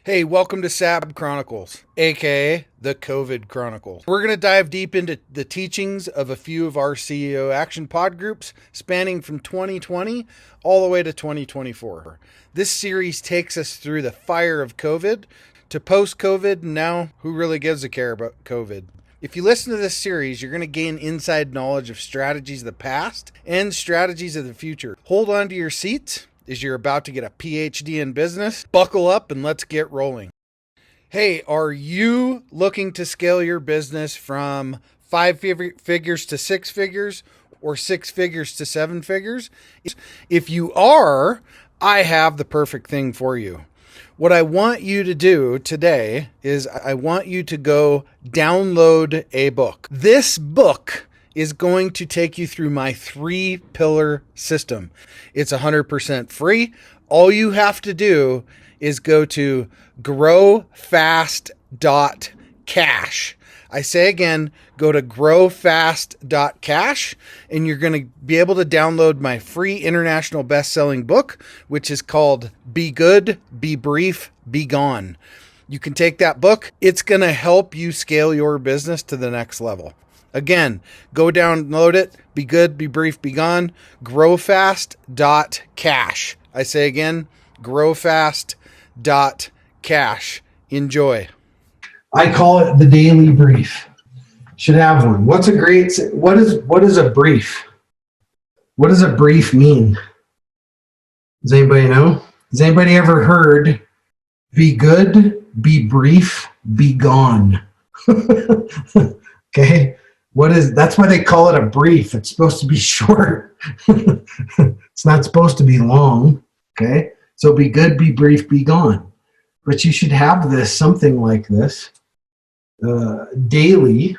Hey, welcome to SAB Chronicles, aka the COVID Chronicles. We're going to dive deep into the teachings of a few of our CEO Action Pod groups spanning from 2020 all the way to 2024. This series takes us through the fire of COVID to post COVID, and now who really gives a care about COVID? If you listen to this series, you're going to gain inside knowledge of strategies of the past and strategies of the future. Hold on to your seats as you're about to get a PhD in business. Buckle up and let's get rolling. Hey, are you looking to scale your business from five figures to six figures or six figures to seven figures? If you are, I have the perfect thing for you. What I want you to do today is I want you to go download a book. This book is going to take you through my 3-pillar system. It's 100% free. All you have to do is go to growfast.cash. I say again, go to growfast.cash and you're going to be able to download my free international best-selling book, which is called Be Good, Be Brief, Be Gone. You can take that book. It's going to help you scale your business to the next level. Again, go download it. Be good, be brief, be gone. Growfast.cash. I say again, growfast.cash. Enjoy. I call it the daily brief. Should have one. What is a brief? What does a brief mean? Does anybody know? Has anybody ever heard be good, be brief, be gone? Okay. That's why they call it a brief. It's supposed to be short. It's not supposed to be long. Okay. So be good, be brief, be gone. But you should have something like this daily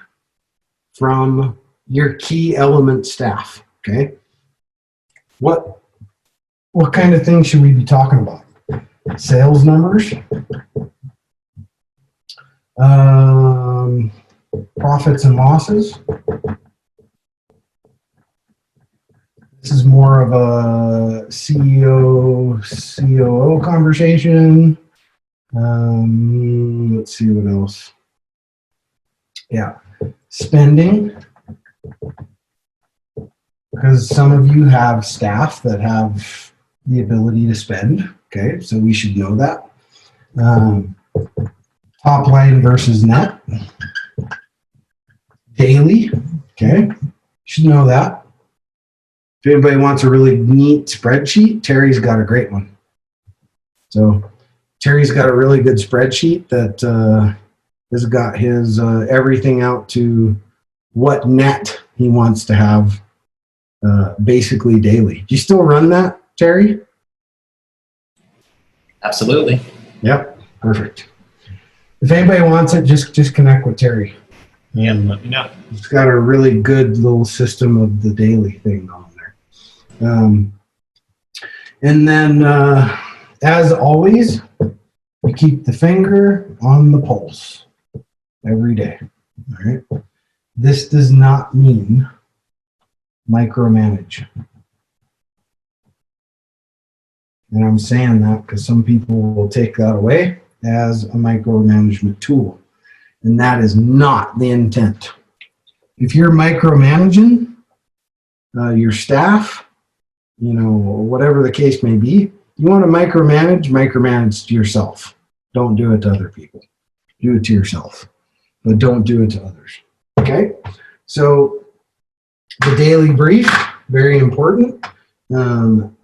from your key element staff. Okay. What kind of things should we be talking about? Sales numbers, profits and losses. This is more of a CEO, COO conversation. Let's see what else. Yeah, spending. Because some of you have staff that have the ability to spend. Okay, so we should know that. Top line versus net. Daily, okay, should know that. If anybody wants a really neat spreadsheet, Terry's got a great one. So Terry's got a really good spreadsheet that has got his everything out to what net he wants to have basically daily. Do you still run that, Terry? Absolutely. Yep, perfect. If anybody wants it, just connect with Terry. Yeah, let me know. It's got a really good little system of the daily thing on there. And then, as always, we keep the finger on the pulse every day. All right. This does not mean micromanage. And I'm saying that because some people will take that away as a micromanagement tool. And that is not the intent. If you're micromanaging your staff, whatever the case may be, you want to micromanage to yourself. Don't do it to other people. Do it to yourself, but don't do it to others. Okay? So the daily brief, very important.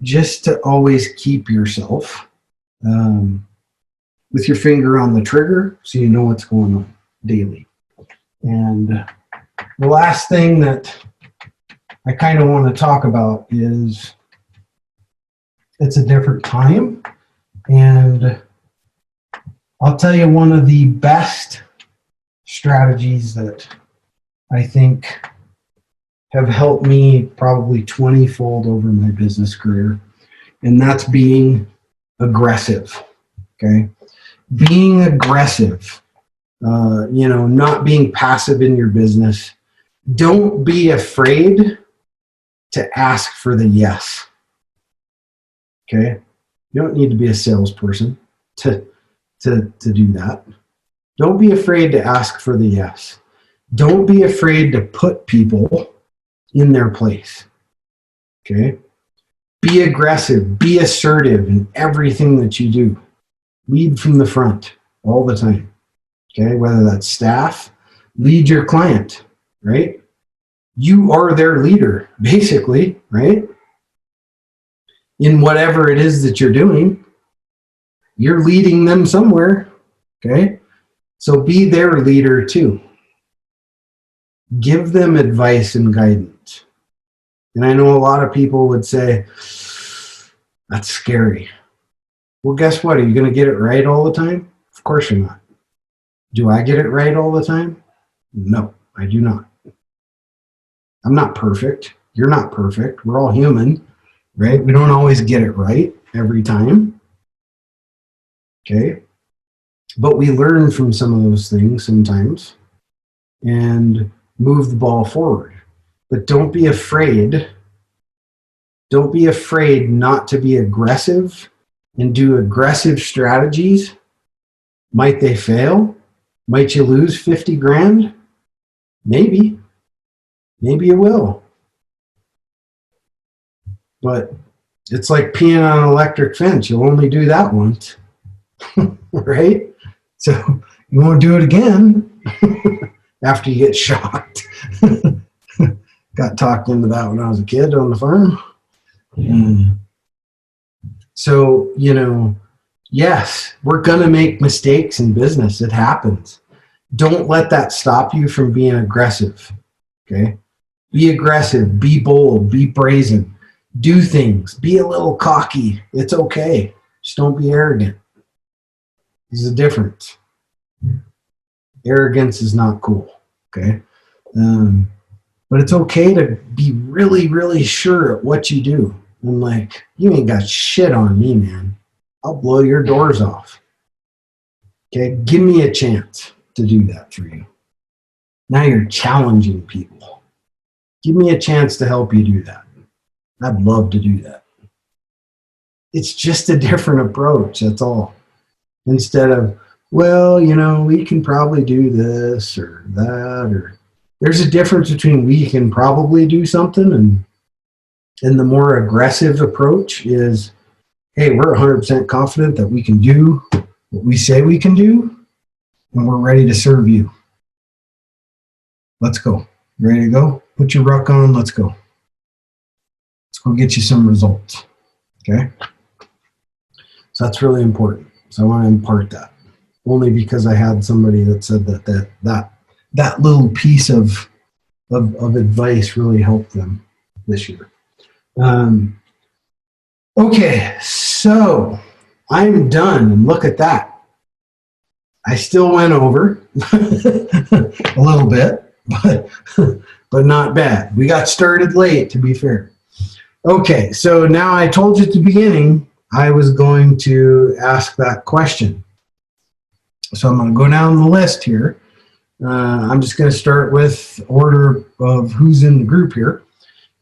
Just to always keep yourself with your finger on the trigger so you know what's going on daily. And the last thing that I kind of want to talk about is it's a different time. And I'll tell you one of the best strategies that I think have helped me probably 20-fold over my business career. And that's being aggressive. Okay. Being aggressive. Not being passive in your business. Don't be afraid to ask for the yes. Okay? You don't need to be a salesperson to to do that. Don't be afraid to ask for the yes. Don't be afraid to put people in their place. Okay? Be aggressive, be assertive in everything that you do. Lead from the front all the time. Okay? Whether that's staff, lead your client, right? You are their leader, basically, right? In whatever it is that you're doing, you're leading them somewhere. Okay? So be their leader too. Give them advice and guidance. And I know a lot of people would say, that's scary. Well, guess what? Are you going to get it right all the time? Of course you're not. Do I get it right all the time? No, I do not. I'm not perfect. You're not perfect. We're all human, right? We don't always get it right every time. Okay? But we learn from some of those things sometimes and move the ball forward. But don't be afraid. Don't be afraid not to be aggressive and do aggressive strategies. Might they fail? Might you lose 50 grand? Maybe. Maybe you will. But it's like peeing on an electric fence. You'll only do that once. Right? So you won't do it again after you get shocked. Got talked into that when I was a kid on the farm. So, yes, we're going to make mistakes in business. It happens. Don't let that stop you from being aggressive. Okay? Be aggressive, be bold, be brazen, do things, be a little cocky. It's okay. Just don't be arrogant. There's a difference. Arrogance is not cool. Okay? But it's okay to be really, really sure at what you do. And like, you ain't got shit on me, man. I'll blow your doors off. Okay? Give me a chance to do that for you. Now you're challenging people. Give me a chance to help you do that. I'd love to do that. It's just a different approach, that's all. Instead of, well, we can probably do this or that, or there's a difference between we can probably do something and the more aggressive approach is, hey, we're 100% confident that we can do what we say we can do, and we're ready to serve you. Let's go. Ready to go? Put your ruck on. Let's go. Let's go get you some results. Okay? So that's really important. So I want to impart that. Only because I had somebody that said that little piece of advice really helped them this year. Okay, so I'm done. And look at that. I still went over a little bit, but not bad. We got started late, to be fair. Okay, so now I told you at the beginning I was going to ask that question. So I'm going to go down the list here. I'm just going to start with order of who's in the group here.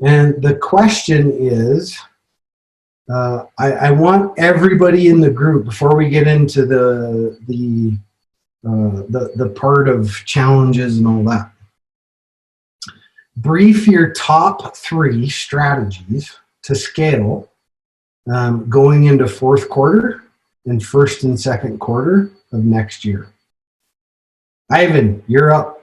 And the question is, I want everybody in the group, before we get into the part of challenges and all that, brief your top 3 strategies to scale going into fourth quarter and first and second quarter of next year. Ivan, you're up.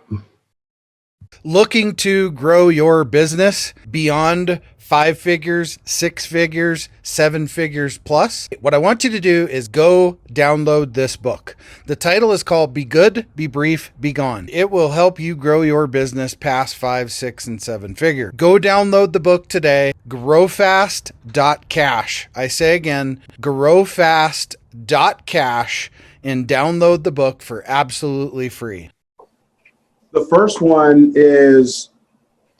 Looking to grow your business beyond 5 figures, 6 figures, 7 figures plus, what I want you to do is go download this book. The title is called Be Good, Be Brief, Be Gone. It will help you grow your business past 5, 6, and 7 figure. Go download the book today, growfast.cash. I say again, growfast.cash, and download the book for absolutely free. The first one is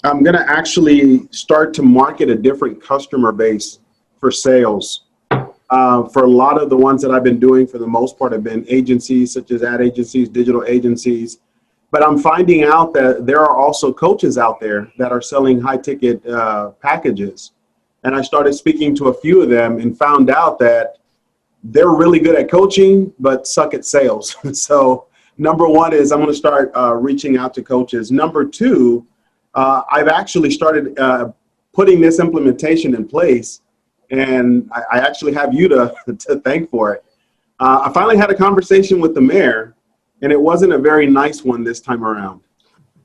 I'm going to actually start to market a different customer base for sales. For a lot of the ones that I've been doing, for the most part, have been agencies such as ad agencies, digital agencies. But I'm finding out that there are also coaches out there that are selling high ticket packages. And I started speaking to a few of them and found out that they're really good at coaching, but suck at sales. So number one is I'm going to start reaching out to coaches. Number two, I've actually started putting this implementation in place, and I actually have you to thank for it. I finally had a conversation with the mayor, and it wasn't a very nice one this time around.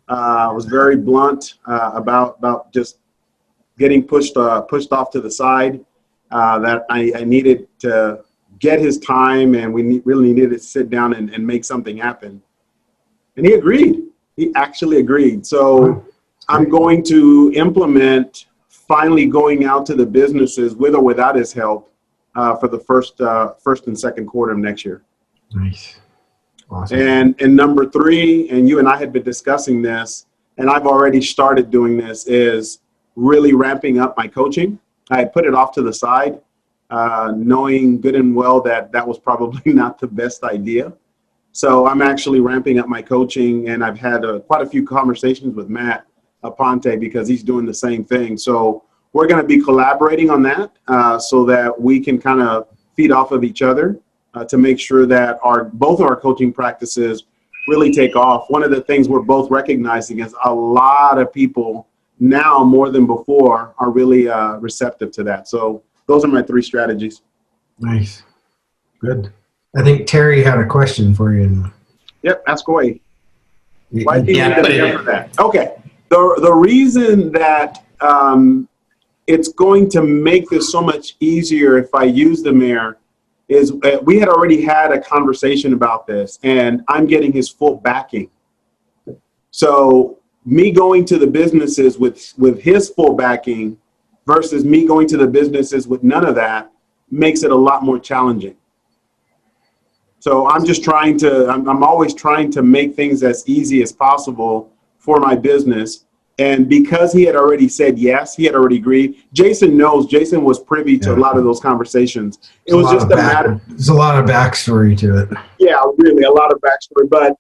I was very blunt about just getting pushed off to the side, that I needed to get his time, and we really needed to sit down and make something happen. And he agreed. He actually agreed. So I'm going to implement finally going out to the businesses with or without his help for the first and second quarter of next year. Nice. Awesome. And number three, and you and I had been discussing this, and I've already started doing this, is really ramping up my coaching. I put it off to the side, knowing good and well that that was probably not the best idea. So I'm actually ramping up my coaching, and I've had quite a few conversations with Matt Aponte because he's doing the same thing. So we're going to be collaborating on that so that we can kind of feed off of each other to make sure that both of our coaching practices really take off. One of the things we're both recognizing is a lot of people now more than before are really receptive to that. So those are my three strategies. Nice. Good. I think Terry had a question for you. Yep, ask away. Why do you Yeah, need to pay for that? Okay. The reason that it's going to make this so much easier if I use the mayor is we had already had a conversation about this, and I'm getting his full backing. So me going to the businesses with his full backing versus me going to the businesses with none of that makes it a lot more challenging. So I'm just I'm always trying to make things as easy as possible for my business. And because he had already said yes, he had already agreed. Jason knows. Jason was privy to a lot of those conversations. It was just a matter. There's a lot of backstory to it. Yeah, really, a lot of backstory. But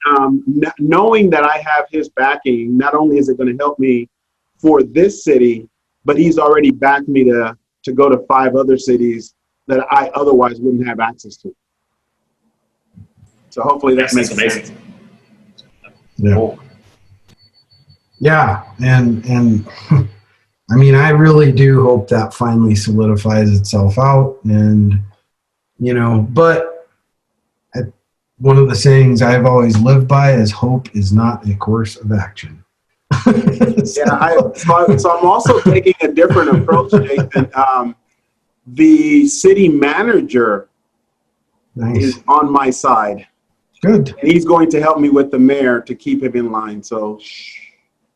knowing that I have his backing, not only is it going to help me for this city, but he's already backed me to go to 5 other cities that I otherwise wouldn't have access to. So hopefully that makes sense. Yeah. Cool. Yeah, and I mean, I really do hope that finally solidifies itself out, and but one of the sayings I've always lived by is hope is not a course of action. So I'm also taking a different approach, Nathan. The city manager is on my side. Good. And he's going to help me with the mayor to keep him in line. So.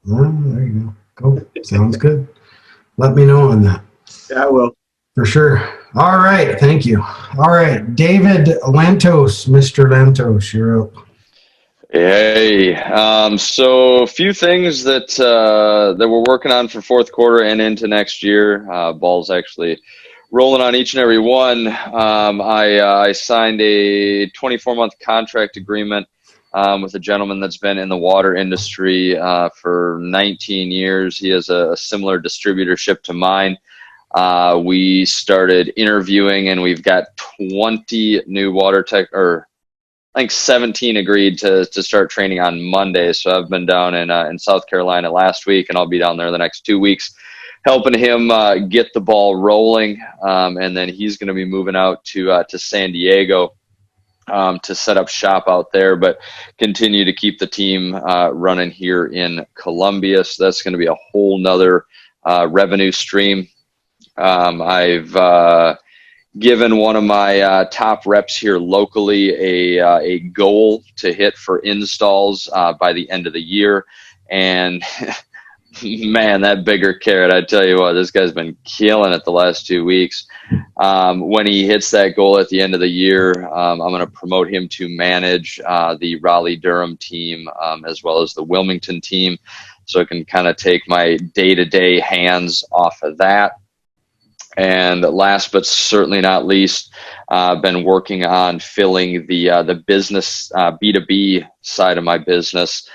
Well, there you go. Cool. Sounds good. Let me know on that. Yeah, I will. For sure. All right. Thank you. All right. David Lantos, Mr. Lantos, you're up. Hey, so a few things that we're working on for fourth quarter and into next year. Ball's actually rolling on each and every one. I signed a 24-month contract agreement with a gentleman that's been in the water industry for 19 years. He has a similar distributorship to mine. We started interviewing, and we've got 20 new water tech, or I think 17 agreed to start training on Monday. So I've been down in South Carolina last week, and I'll be down there the next 2 weeks helping him get the ball rolling. And then he's going to be moving out to San Diego to set up shop out there, but continue to keep the team running here in Columbia. So that's going to be a whole nother revenue stream. I've given one of my top reps here locally a goal to hit for installs by the end of the year. And man, that bigger carrot, I tell you what, this guy's been killing it the last 2 weeks. When he hits that goal at the end of the year, I'm going to promote him to manage the Raleigh-Durham team as well as the Wilmington team, so I can kind of take my day-to-day hands off of that. And last but certainly not least, I've been working on filling the business B2B side of my business,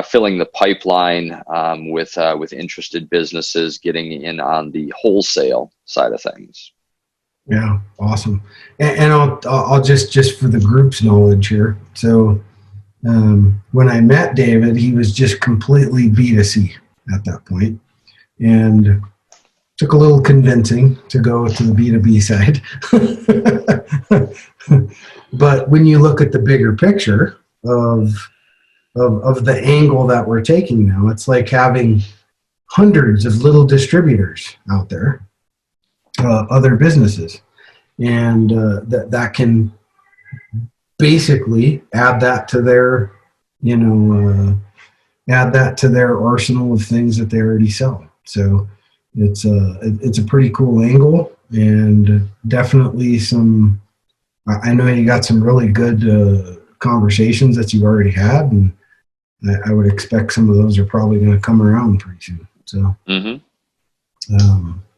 filling the pipeline with interested businesses getting in on the wholesale side of things. Yeah, awesome. And I'll just for the group's knowledge here. So when I met David, he was just completely B2C at that point, and took a little convincing to go to the B2B side. But when you look at the bigger picture of the angle that we're taking now, it's like having hundreds of little distributors out there, other businesses, and that can basically add that to their, add that to their arsenal of things that they already sell. So it's a pretty cool angle, and definitely some. I know you got some really good conversations that you've already had, and I would expect some of those are probably going to come around pretty soon. So,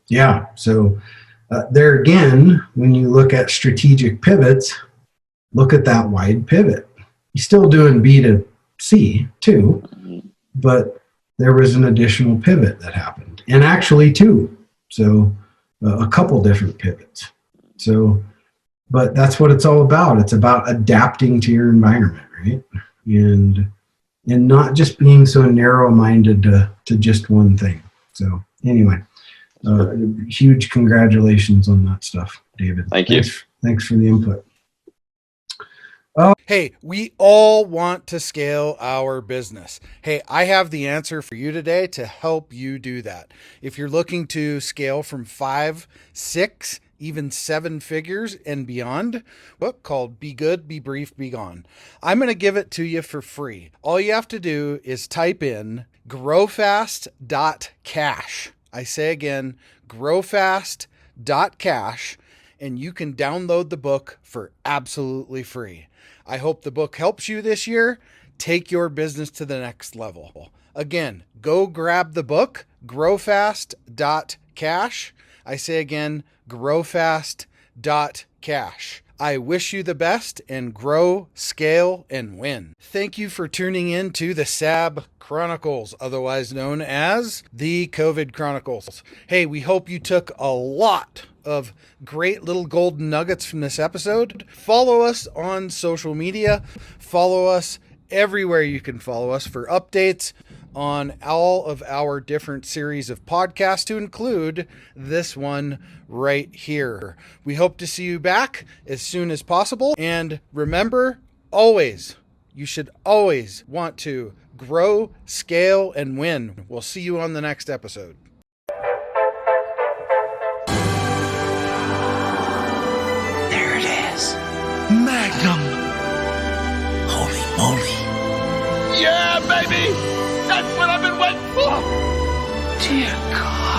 yeah. So there again, when you look at strategic pivots, look at that wide pivot. You're still doing B2C too, but there was an additional pivot that happened, and actually two. So a couple different pivots. So, but that's what it's all about. It's about adapting to your environment, right? And not just being so narrow-minded to just one thing. So anyway, huge congratulations on that stuff, David. Thank you. Thanks for the input. Hey, we all want to scale our business. Hey, I have the answer for you today to help you do that. If you're looking to scale from 5, 6, even 7 figures and beyond, book called Be Good, Be Brief, Be Gone. I'm going to give it to you for free. All you have to do is type in growfast.cash. I say again, growfast.cash, and you can download the book for absolutely free. I hope the book helps you this year. Take your business to the next level. Again, go grab the book, growfast.cash. I say again, growfast.cash. I wish you the best and grow, scale, and win. Thank you for tuning in to the SAB Chronicles, otherwise known as the COVID Chronicles. Hey, we hope you took a lot of great little golden nuggets from this episode. Follow us on social media. Follow us everywhere you can follow us for updates on all of our different series of podcasts, to include this one right here. We hope to see you back as soon as possible. And remember, you should always want to grow, scale, and win. We'll see you on the next episode. There it is. Magnum. Holy moly. Yeah, baby! That's what I've been waiting for! Dear God.